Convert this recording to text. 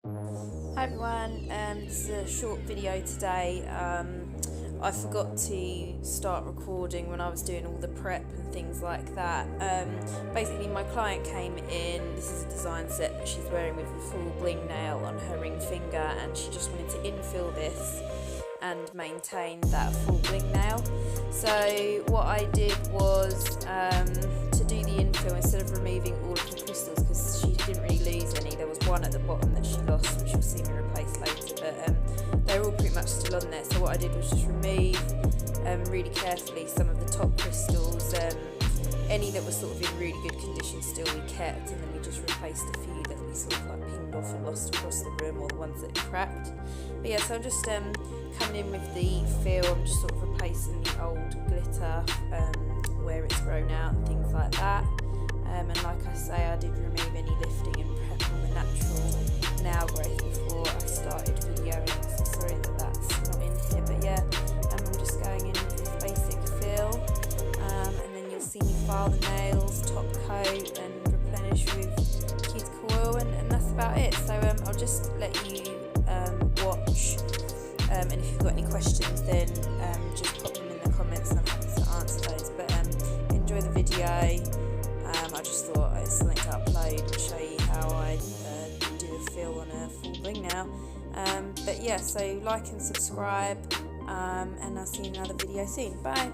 Hi everyone, this is a short video today. I forgot to start recording when I was doing all the prep and things like that. Basically my client came in, this is a design set that she's wearing with a full bling nail on her ring finger, and she just wanted to infill this and maintain that full bling nail. So what I did was to do the infill, instead of removing all of the crystals, because she didn't really lose any, there was one at the bottom that she lost, which you'll see me replace later, but they're all pretty much still on there. So what I did was just remove really carefully some of the top crystals. Any that were sort of in really good condition still we kept, and then we just replaced a few that we sort of like pinged off and lost across the room, or the ones that cracked. But yeah, so I'm just coming in with the fill. I'm just sort of replacing the old glitter where it's grown out and things like that. And like I say, I did remove any lifting and prep on the natural nail growth before I started videoing, so sorry that that's not in here. But yeah, I'm just going in with this basic fill, and then you'll see me file the nails, top coat and replenish with cuticle oil, and that's about it. So I'll just let you watch, and if you've got any questions then just pop them in the comments and I'm happy to answer those. But enjoy the video. I just thought it's something to upload and show you how I do a fill on a full bling now. But yeah, so like and subscribe, and I'll see you in another video soon. Bye!